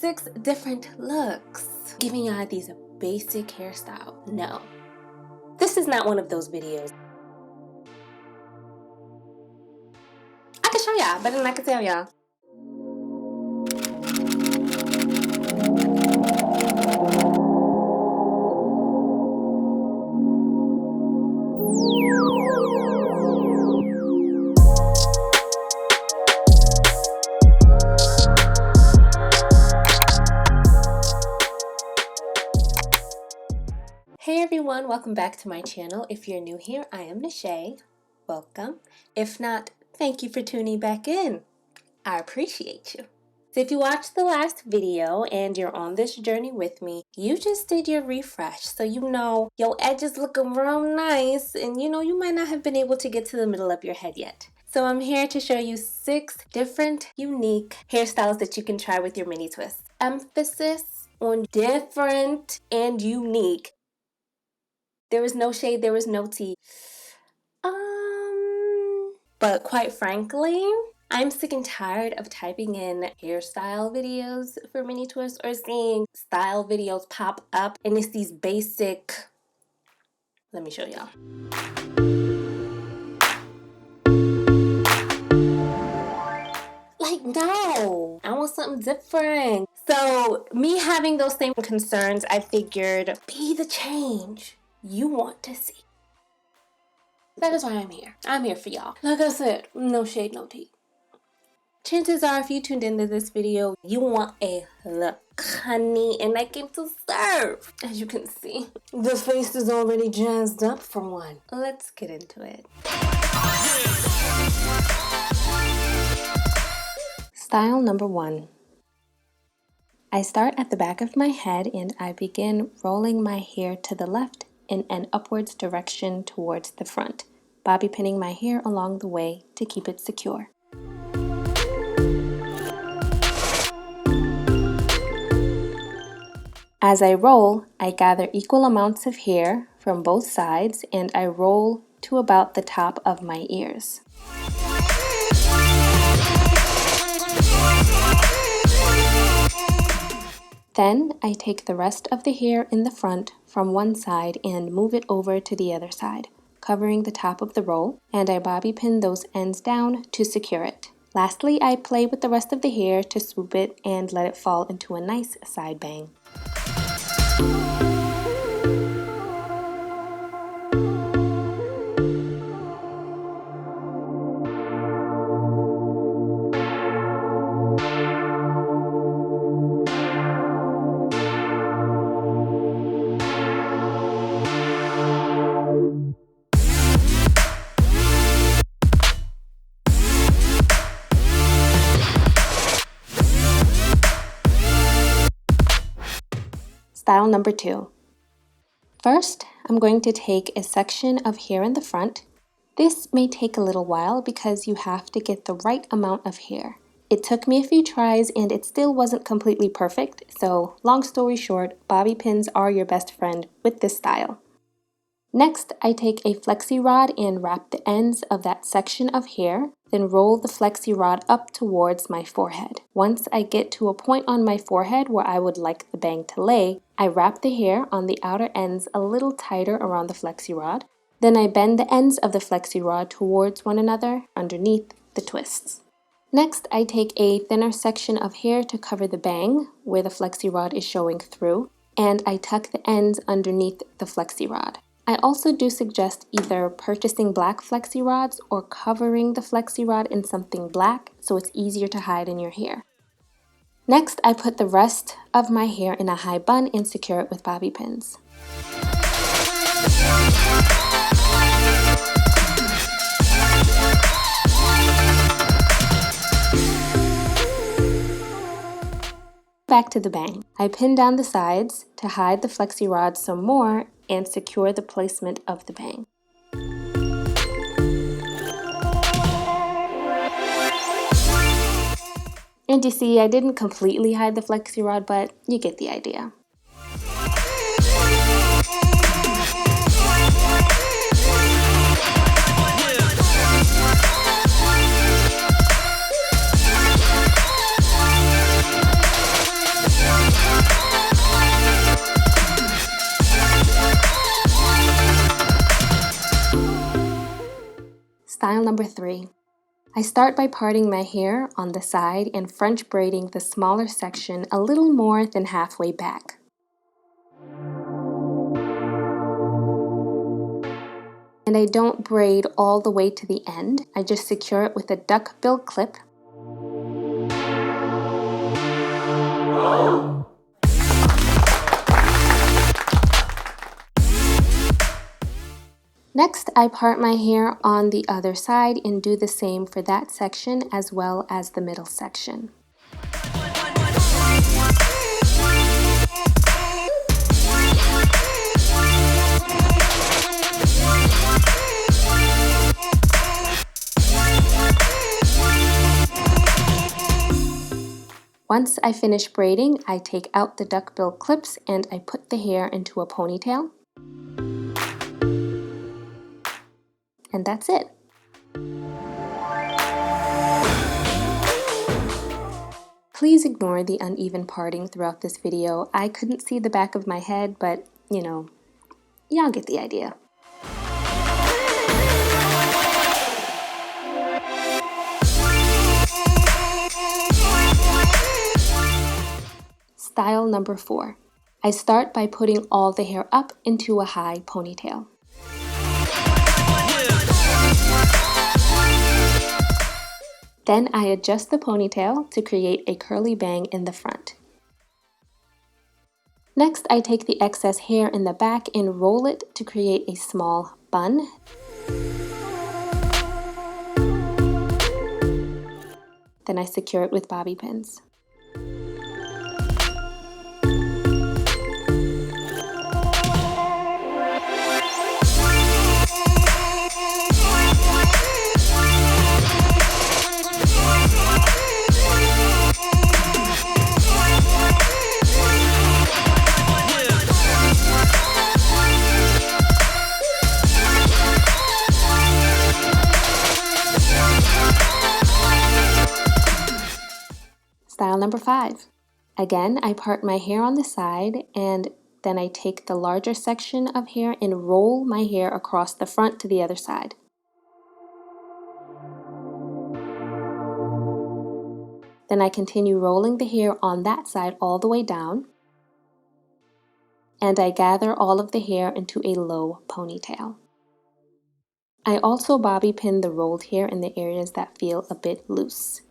6 different looks, giving y'all these basic hairstyle. No, this is not one of those videos. I can show y'all, but then I can tell y'all. Hey everyone, welcome back to my channel. If you're new here, I am Nashay. Welcome. If not, thank you for tuning back in. I appreciate you. So if you watched the last video and you're on this journey with me, you just did your refresh. So you know your edges looking real nice, and you know you might not have been able to get to the middle of your head yet. So I'm here to show you 6 different, unique hairstyles that you can try with your mini twists. Emphasis on different and unique. There was no shade, there was no tea. But quite frankly, I'm sick and tired of typing in hairstyle videos for mini twists or seeing style videos pop up and it's these basic, let me show y'all. Like, no, I want something different. So me having those same concerns, I figured be the change you want to see. That is why I'm here. I'm here for y'all. Like I said, no shade, no tea. Chances are if you tuned into this video, you want a look, honey, and I came to serve. As you can see, the face is already jazzed up for one. Let's get into it. Style number 1. I start at the back of my head and I begin rolling my hair to the left in an upwards direction towards the front, bobby pinning my hair along the way to keep it secure. As I roll, I gather equal amounts of hair from both sides and I roll to about the top of my ears. Then I take the rest of the hair in the front from one side and move it over to the other side, covering the top of the roll, and I bobby pin those ends down to secure it. Lastly, I play with the rest of the hair to swoop it and let it fall into a nice side bang. Style number 2. First, I'm going to take a section of hair in the front. This may take a little while because you have to get the right amount of hair. It took me a few tries and it still wasn't completely perfect, so long story short, bobby pins are your best friend with this style. Next, I take a Flexi Rod and wrap the ends of that section of hair, then roll the Flexi Rod up towards my forehead. Once I get to a point on my forehead where I would like the bang to lay, I wrap the hair on the outer ends a little tighter around the Flexi Rod. Then I bend the ends of the Flexi Rod towards one another underneath the twists. Next, I take a thinner section of hair to cover the bang where the Flexi Rod is showing through, and I tuck the ends underneath the Flexi Rod. I also do suggest either purchasing black Flexi Rods or covering the Flexi Rod in something black so it's easier to hide in your hair. Next, I put the rest of my hair in a high bun and secure it with bobby pins. Back to the bang. I pin down the sides to hide the Flexi Rod some more and secure the placement of the bang. And you see, I didn't completely hide the Flexi Rod, but you get the idea. number 3. I start by parting my hair on the side and French braiding the smaller section a little more than halfway back. And I don't braid all the way to the end, I just secure it with a duckbill clip. Next, I part my hair on the other side and do the same for that section as well as the middle section. Once I finish braiding, I take out the duckbill clips and I put the hair into a ponytail. And that's it. Please ignore the uneven parting throughout this video. I couldn't see the back of my head, but you know, y'all get the idea. Style number 4. I start by putting all the hair up into a high ponytail. Then I adjust the ponytail to create a curly bang in the front. Next, I take the excess hair in the back and roll it to create a small bun. Then I secure it with bobby pins. Style number 5. Again, I part my hair on the side and then I take the larger section of hair and roll my hair across the front to the other side. Then I continue rolling the hair on that side all the way down. And I gather all of the hair into a low ponytail. I also bobby pin the rolled hair in the areas that feel a bit loose.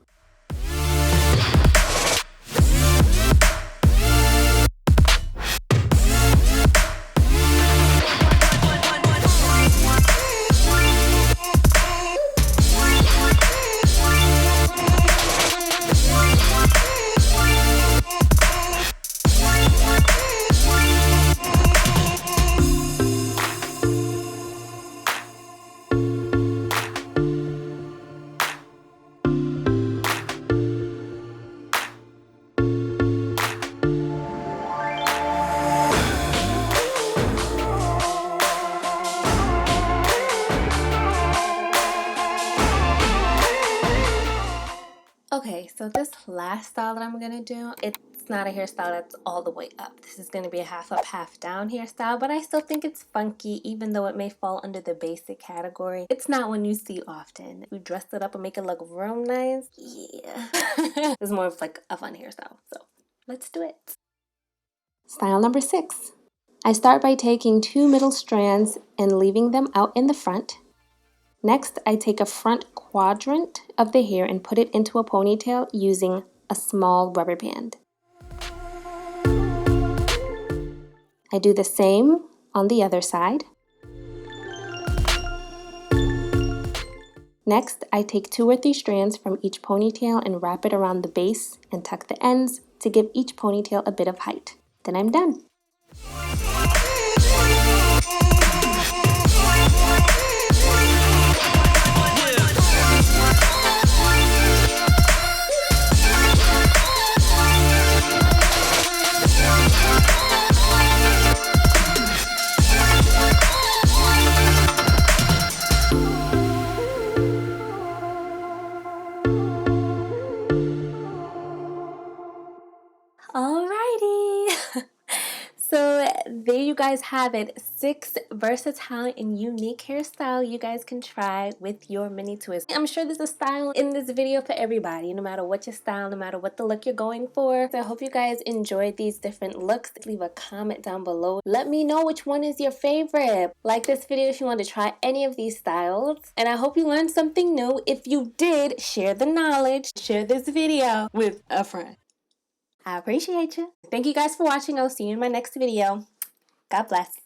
Okay, so this last style that I'm gonna do, it's not a hairstyle that's all the way up. This is gonna be a half up, half down hairstyle, but I still think it's funky, even though it may fall under the basic category. It's not one you see often. We dress it up and make it look real nice. Yeah. It's more of like a fun hairstyle, so let's do it. Style number 6. I start by taking 2 middle strands and leaving them out in the front. Next, I take a front quadrant of the hair and put it into a ponytail using a small rubber band. I do the same on the other side. Next, I take 2 or 3 strands from each ponytail and wrap it around the base and tuck the ends to give each ponytail a bit of height. Then I'm done. Alrighty, so there you guys have it. 6 versatile and unique hairstyle you guys can try with your mini twist. I'm sure there's a style in this video for everybody, no matter what your style, no matter what the look you're going for. So I hope you guys enjoyed these different looks. Leave a comment down below. Let me know which one is your favorite. Like this video if you want to try any of these styles. And I hope you learned something new. If you did, share the knowledge. Share this video with a friend. I appreciate you. Thank you guys for watching. I'll see you in my next video. God bless.